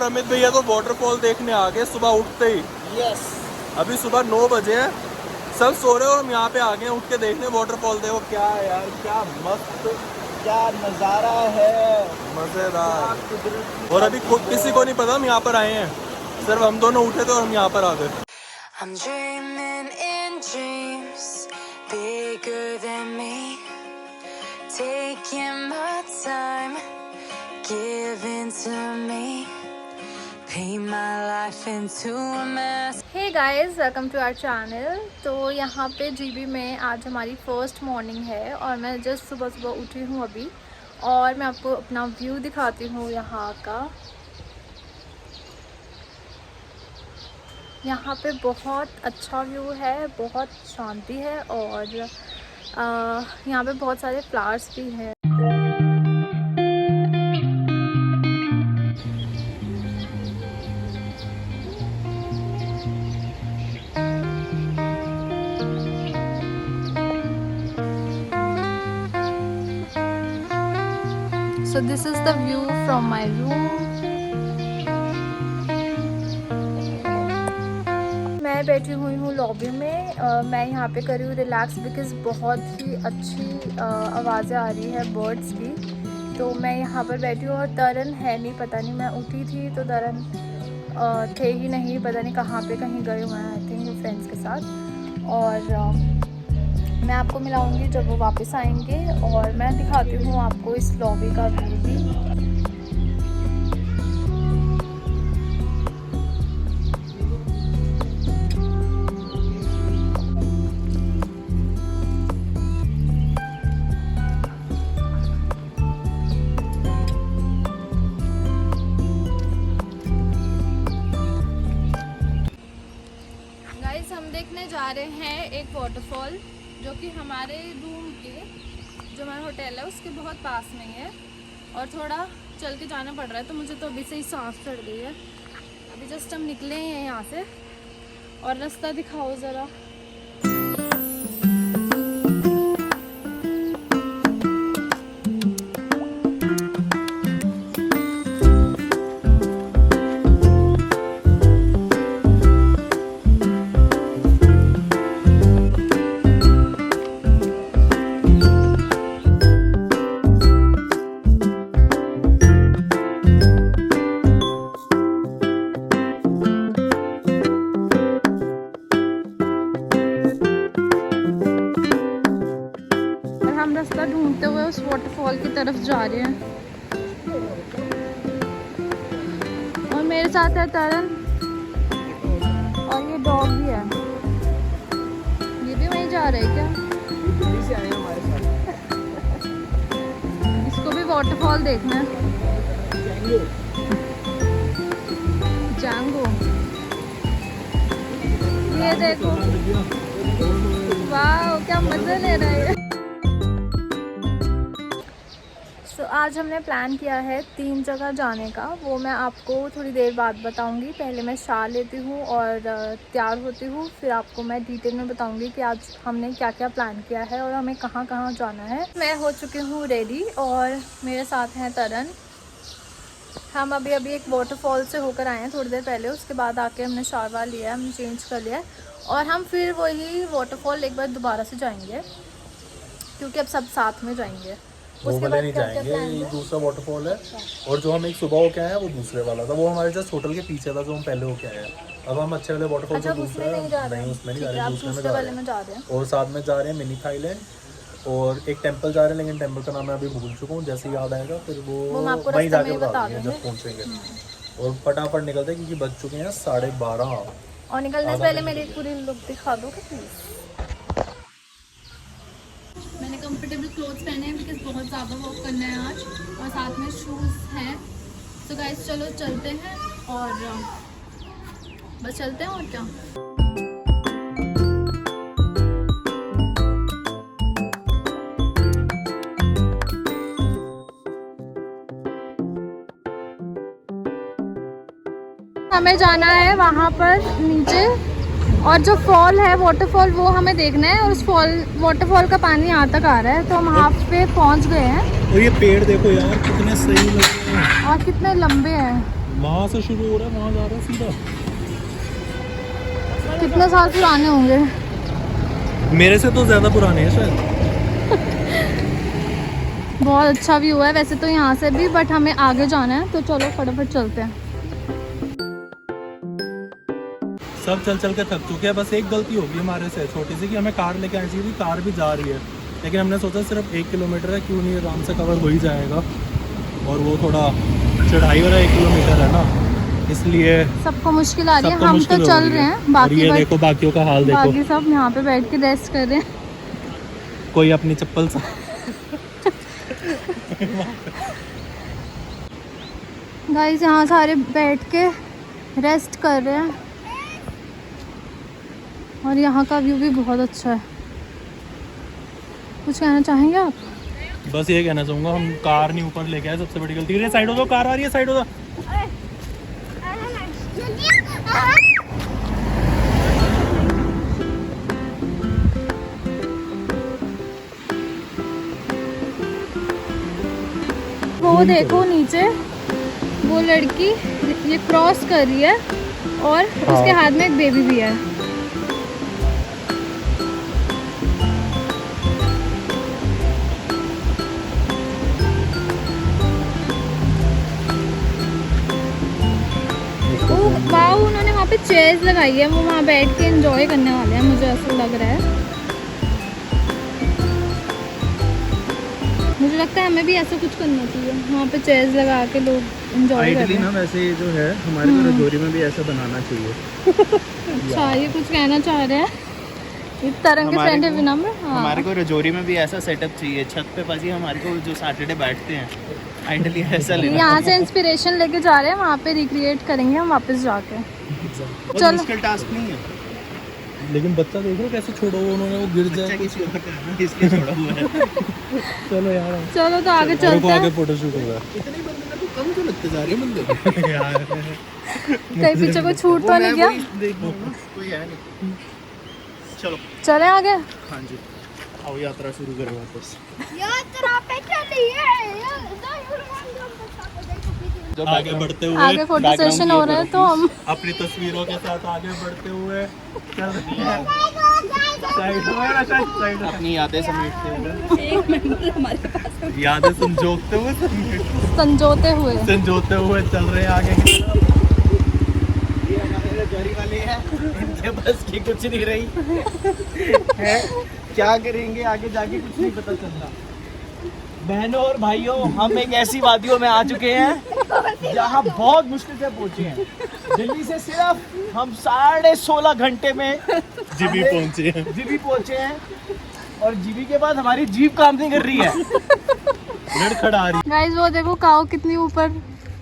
और अमित भैया तो वाटरफॉल देखने आ गए सुबह उठते ही। यस। अभी सुबह 9 बजे हैं, सब सो रहे हो, हम यहाँ पे आ गए उठ के देखने वाटरफॉल। देखो क्या है यार, क्या मस्त, क्या नज़ारा है, मजेदार। और अभी खुद किसी को नहीं पता हम यहाँ पर आए हैं, सिर्फ हम दोनों उठे थे और हम यहाँ पर आ गए। I'm dreaming in dreams bigger than me, taking my time, giving to me, paint my life into a mess. Hey guys, welcome to our channel. तो यहाँ पे जीबी में आज हमारी फर्स्ट मॉर्निंग है और मैं जस्ट सुबह सुबह उठी हूँ अभी, और मैं आपको अपना व्यू दिखाती हूँ यहाँ का। यहाँ पे बहुत अच्छा व्यू है, बहुत शांति है, और यहाँ पे बहुत सारे फ्लावर्स भी हैं। So this is the view from my room. मैं बैठी हुई हूँ लॉबी में। मैं यहाँ पे कर रही हूँ रिलैक्स, बिकॉज़ बहुत ही अच्छी आवाज़ें आ रही है बर्ड्स की। तो मैं यहाँ पर बैठी हूँ और तरन है नहीं, पता नहीं, मैं उठी थी तो तरन थे ही नहीं, पता नहीं कहाँ पे, कहीं गए हुए हैं आई थिंक फ्रेंड्स के साथ। और मैं आपको मिलाऊंगी जब वो वापस आएंगे, और मैं दिखाती हूँ आपको इस लॉबी का व्यू भी। गाइस, हम देखने जा रहे हैं एक वाटरफॉल जो कि हमारे रूम के, जो हमारा होटल है उसके बहुत पास में ही है, और थोड़ा चल के जाना पड़ रहा है। तो मुझे तो अभी से ही सांस चढ़ गई है। अभी जस्ट हम निकले हैं यहाँ से, और रास्ता दिखाओ ज़रा। हम रास्ता ढूंढते हुए उस वाटरफॉल की तरफ जा रहे हैं, और मेरे साथ है तरन, और ये डॉग भी है। ये भी वहीं जा रहे हैं क्या? से आए हमारे साथ। इसको भी वाटरफॉल देखना है। जांगो, ये देखो, वाह क्या मजा ले रहा है। तो आज हमने प्लान किया है 3 जगह जाने का, वो मैं आपको थोड़ी देर बाद बताऊंगी। पहले मैं शावर लेती हूँ और तैयार होती हूँ, फिर आपको मैं डिटेल में बताऊंगी कि आज हमने क्या क्या प्लान किया है और हमें कहाँ कहाँ जाना है। मैं हो चुकी हूँ रेडी, और मेरे साथ हैं तरन। हम अभी एक वाटरफॉल से होकर आए हैं थोड़ी देर पहले, उसके बाद आके हमने शावर लिया, हमने चेंज कर लिया है, और हम फिर वही वाटरफॉल एक बार दोबारा से जाएंगे, क्योंकि अब सब साथ में जाएंगे। वो वाले नहीं जाएंगे, ये दूसरा वाटरफॉल है, और जो हम एक सुबह होके आए हैं वो दूसरे वाला था। वो हमारे जस्ट होटल के पीछे था जो हम पहले होके आए हैं। अब हम अच्छे वाले वाटरफॉल अच्छा, को दूसरे नहीं, उसमें नहीं जा रहे, दूसरे वाले में जा रहे हैं। और साथ में जा रहे हैं मिनी थाईलैंड, और एक टेंपल जा रहे हैं, लेकिन टेंपल का नाम मैं अभी भूल चुका हूँ, जैसे याद आएगा फिर वो वहीं जाके बता देंगे जब पहुँचेंगे। और फटाफट निकलते हैं क्योंकि बज चुके हैं 12:30, और निकलने से पहले मेरी पूरी लुक दिखा दो प्लीज। मैंने कंफर्टेबल क्लोथ्स पहने हैं बिकॉज बहुत ज़्यादा वॉक करना है आज, और साथ में शूज़ हैं। तो गाइस चलो चलते हैं, और बस चलते हैं, और क्या। हमें जाना है वहाँ पर नीचे, और जो फॉल है वाटरफॉल वो हमें देखना है, और उस वाटरफॉल का पानी यहाँ तक आ रहा है। तो हम हाफ पे पहुँच गए हैं। और ये पेड़ देखो यार कितने सही लग रहे हैं, और कितने लंबे हैं। वहाँ से शुरू हो रहा है, वहाँ जा रहा है सीधा। कितने साल पुराने होंगे? मेरे से तो ज़्यादा पुराने हैं शायद। बहुत अच्छा व्यू है वैसे तो यहाँ से भी, बट हमें आगे जाना है तो चलो फटाफट चलते हैं। सब चल चल के थक चुके हैं। बस एक गलती होगी हमारे से छोटी सी कि हमें कार लेके आनी चाहिए थी। कार भी जा रही है लेकिन हमने सोचा सिर्फ 1 किलोमीटर है, क्यों नहीं आराम से कवर हो ही जाएगा। और वो थोड़ा चढ़ाई वाला 1 किलोमीटर है ना, इसलिए सबको मुश्किल आ रही है। सबको हम मुश्किल तो हो चल रही रहे है। हैं, और बाकी ये देखो बाकियों का हाल देखो, बाकी सब यहाँ पे बैठ के रेस्ट कर रहे हैं। कोई अपनी चप्पल सा गाइस यहाँ सारे बैठ के रेस्ट कर रहे हैं और यहाँ का व्यू भी बहुत अच्छा है। कुछ कहना चाहेंगे आप? बस ये कहना चाहूँगा, हम कार नहीं ऊपर लेके आए, सबसे बड़ी गलती। ये साइड हो दो, कार आ रही है, साइड हो दो। वो देखो नीचे वो लड़की ये क्रॉस कर रही है और उसके हाथ में एक बेबी भी है। वाह, उन्होंने वहाँ पे चेयर्स लगाई है, वो वहाँ बैठ के एंजॉय करने वाले हैं, मुझे ऐसा लग रहा है। मुझे लगता है हमें भी ऐसा कुछ करना चाहिए, वहाँ पे चेयर्स लगा के लोग एंजॉय कर रहे हैं। ना वैसे जो है हमारे को रजौरी में भी ऐसा बनाना चाहिए। अच्छा, ये कुछ कहना चाह रहे हैं ये तरंग के फ्रेंड है विनम्र। हाँ। हमारे को रजौरी में भी ऐसा सेटअप चाहिए, छत पे पाजी हमारे को जो सैटरडे बैठते हैं आइडली ऐसा लेना। यहाँ से इंस्पिरेशन लेके जा रहे हैं, वहाँ पे रिक्रिएट करेंगे हम वापस जाके। बहुत चलो। मुश्किल टास्क नहीं है, लेकिन बच्चा देखो कैसे छोड़ो उन्होंने, वो गिर जाए किसी और का है, इसलिए छोड़ा हुआ है। चलो यार, चलो तो आगे और चलते को आगे हैं। फोटो शूट होगा। इतने बंदे मेरे को कम क्यों लगते जा रहे हैं बंदे यार। कहीं पीछे कोई छूट तो नहीं गया? कोई है नहीं। चलो चले आगे। हाँ जी, आओ यात्रा शुरू करें वापस। यात्रा पे चलिए। जब आगे बढ़ते हुए आगे फोटो सेशन हो रहा है तो हम अपनी तस्वीरों के साथ आगे बढ़ते हुए चल रही है। साइड हो ना, साइड अपनी यादें समेटते हुए, यादें संजोते हुए संजोते हुए चल रहे हैं आगे की तरफ। ये हमारे रजौरी वाले हैं, इनके बस की कुछ नहीं रही है। क्या करेंगे आगे जाके कुछ नहीं पता चलता। बहनों और भाइयों, हम एक ऐसी वादियों में आ चुके हैं जहाँ बहुत मुश्किल से पहुँचे हैं। दिल्ली से सिर्फ हम 16.5 घंटे में जीबी पहुँचे हैं और जीबी के बाद हमारी जीप काम नहीं कर रही है, लड़खड़ा रही। गाइस वो देखो काऊ कितनी ऊपर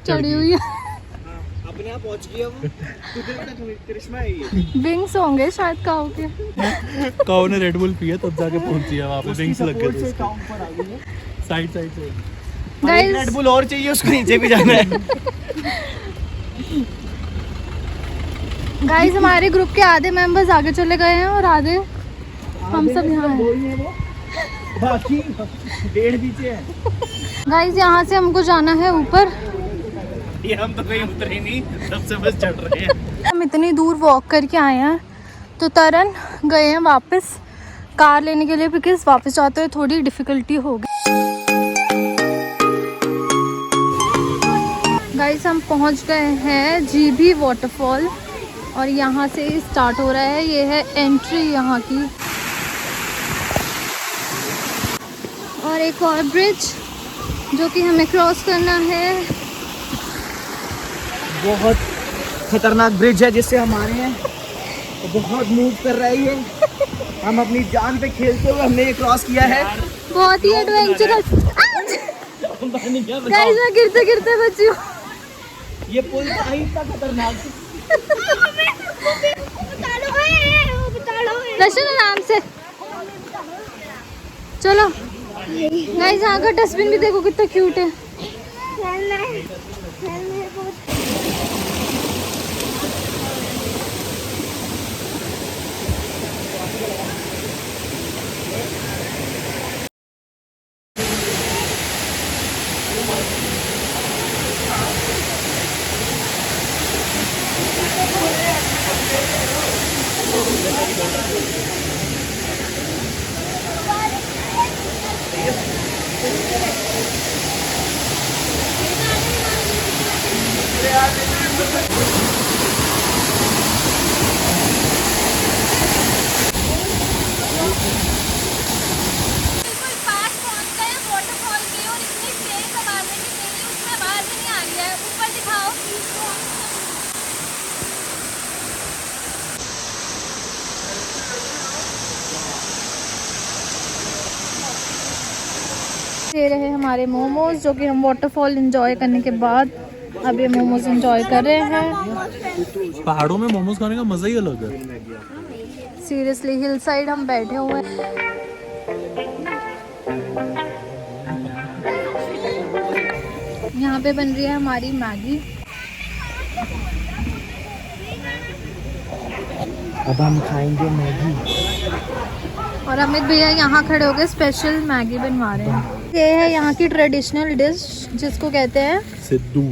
चढ़ी हुई है। अपने आप पहुँच गया वो। कुदरत का करिश्मा है ये। विंग्स होंगे शायद काऊ के। काऊ ने रेड बुल पिया तब जाके पहुंची है वहाँ पे, विंग्स लग गए थे उसके। काम पर आ गई है। साइड से गाइस रेड बुल और चाहिए, उसको नीचे भी जाना है। गाइस हमारे ग्रुप के आधे मेंबर्स आगे चले गए हैं और आधे हम सब यहाँ हैं। बाकी 1.5 पीछे है। गाइस यहाँ से हमको जाना है ऊपर। ये हम तो कहीं उतरे नहीं, सबसे बस चढ़ रहे हैं। हम इतनी दूर वॉक करके आए हैं तो तरन गए हैं वापस कार लेने के लिए, बिकॉज वापस जाते हुए थोड़ी डिफ़िकल्टी होगी। गाइस हम पहुंच गए हैं जीबी वाटरफॉल और यहाँ से स्टार्ट हो रहा है, ये है एंट्री यहाँ की। और एक और ब्रिज जो कि हमें क्रॉस करना है। बहुत खतरनाक ब्रिज है जिससे हम आ रहे हैं, तो बहुत मूव कर रहा है ये। हम अपनी जान पे खेलते हुए हमने ये क्रॉस किया है। बहुत ही एडवेंचरस। गाइस मैं गिरते गिरते बची हूँ। ये पुल था ही इतना खतरनाक। दर्शन आराम से चलो। गाइस यहाँ का डस्टबिन भी देखो कितना क्यूट है। पास पहुंच गए वाटरफॉल के और इतनी तेज आवाज है कि मेरी उसमें आवाज ही नहीं आ रही है। ऊपर दिखाओ। दे रहे हमारे मोमोज, जो कि हम वाटरफॉल एंजॉय करने के बाद अब ये मोमोज एंजॉय कर रहे हैं। पहाड़ों में मोमोज खाने का मजा ही अलग है। सीरियसली हिल साइड हम बैठे हुए हैं। यहाँ पे बन रही है हमारी मैगी। अब हम खाएंगे मैगी। और अमित भैया यहाँ खड़े होकर स्पेशल मैगी बनवा रहे हैं। ये है यहाँ की ट्रेडिशनल डिश जिसको कहते हैं सिद्धू।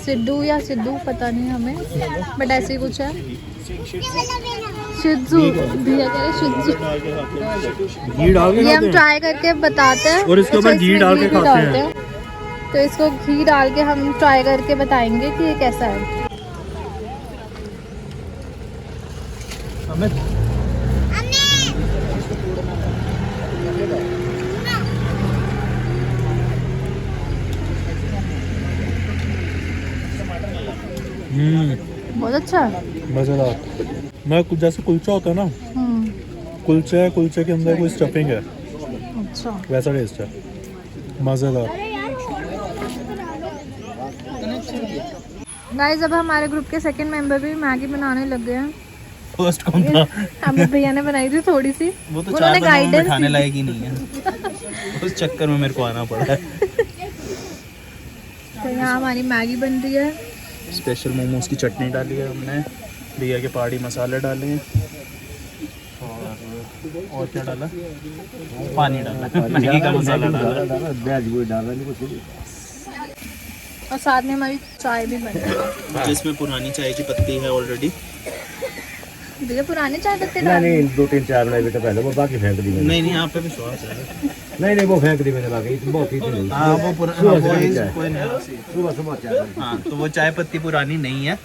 सिद्धू या सिद्धू पता नहीं हमें, बट ऐसे ही कुछ है। शिद्धू भैया कह रहे शिद्धू। घी डाल के ये हम ट्राई करके बताते हैं और इसके ऊपर अच्छा, घी इसमें डाल के भी खाते डालते हैं। तो इसको घी डाल के हम ट्राई करके बताएंगे कि ये कैसा है। बहुत अच्छा है। मजेदार। मैं कुछ जैसे कुलचा होता है ना, कुलचा है, कुलचे के अंदर कोई स्टफिंग है, अच्छा वैसा टेस्ट है। मजेदार। गाइस अब हमारे ग्रुप के सेकंड मेंबर भी मैगी बनाने लग गए हैं। फर्स्ट कौन था? अमित भैया ने बनाई थी थोड़ी सी, वो तो उन्होंने गाइडेंस खाने लायक ही नहीं है। उस चक्कर में मेरे को आना पड़ा है। तो यहाँ हमारी मैगी बन रही है। स्पेशल मोमोज की चटनी डाली है हमने, भैया के पहाड़ी मसाले डाले हैं और क्या डाला? पानी डाला, मैगी का मसाला डाला और साथ में हमारी चाय भी बन रही है, जिसमें पुरानी चाय की पत्ती है ऑलरेडी। भैया पुराने चाय पत्ते डाल नहीं 2-3-4 बनाई बेटा पहले, वो बाकी फेंक दी मैंने। नहीं यहाँ पे भी स्वाद है। नहीं वो फेंक दी मैंने बाकी, बहुत ही थी। हाँ वो पुराना सुबह चाय। हाँ तो वो चाय पत्ती पुरानी नहीं है,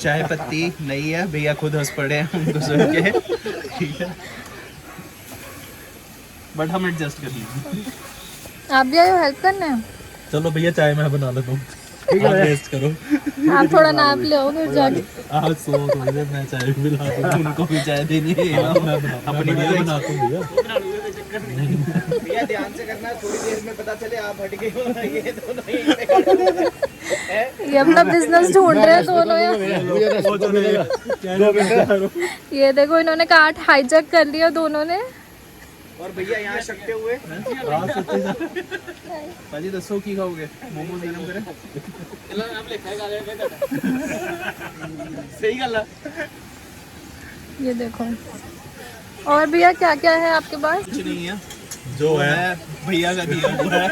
चाय पत्ती नहीं है। भैया खुद हंस पड़े हैं उनको सुन के, ठीक है, बट हम एडजस्ट कर लेंगे। आप भी आए हो हेल्प करने? चलो भैया चाय मैं बना लेता हूँ, आप टेस्ट करो। आप थोड़ा नाप ले फिर जाके। आज सो मैं चाय भी ला दूँ। उनको भी चाय देनी है, अपनी भी बनाता हूँ भैया। भैया ध्यान से करना, थोड़ी देर में पता चले आप हट गए हो, ये दोनों ये अपना बिजनेस ढूंढ रहे हैं दोनों। ये देखो इन्होंने काट हाईजैक कर लिया दोनों ने। और भैया यहाँ शकते हुए भाजी दसो की खाओगे? मोमोज गरम करें? सही गल है। ये देखो और भैया क्या क्या है आपके पास? कुछ नहीं है, जो है भैया का दिया हुआ है।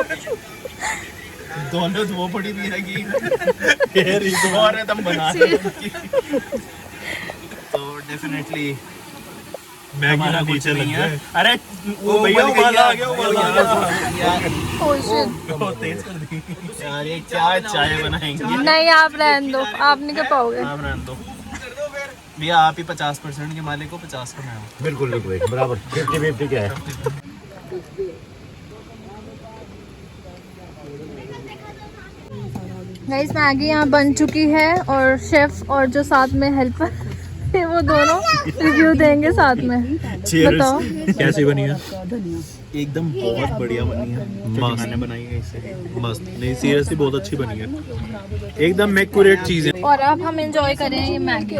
दोनों धो पड़ी भी है कि और एकदम बना रहे हैं। तो डेफिनेटली हमारा कुछ नहीं है। अरे वो भैया उबाला आ गया, उबाला आ गया। Oh shit। बहुत तेज कर दी यार, ये क्या चाय बनाएंगे? नहीं आप रहने दो, आप नहीं कर पाओगे। आप रहने दो भैया, आप ही 50% के मालिक हो, 50 का मैं हूँ। बिल्कुल बराबर 50-50 क्या है। गाइस मैगी यहाँ बन चुकी है और शेफ और जो साथ में हेल्पर है वो दोनों रिव्यू देंगे साथ में। बताओ कैसी बनी है? एकदम बहुत बढ़िया बनी है, मस्त। मैंने बनाई है इसे। मस्त। नहीं सीरियसली बहुत अच्छी बनी है, एकदम एक्यूरेट चीज़ है। और अब हम एंजॉय करें ये मैगी।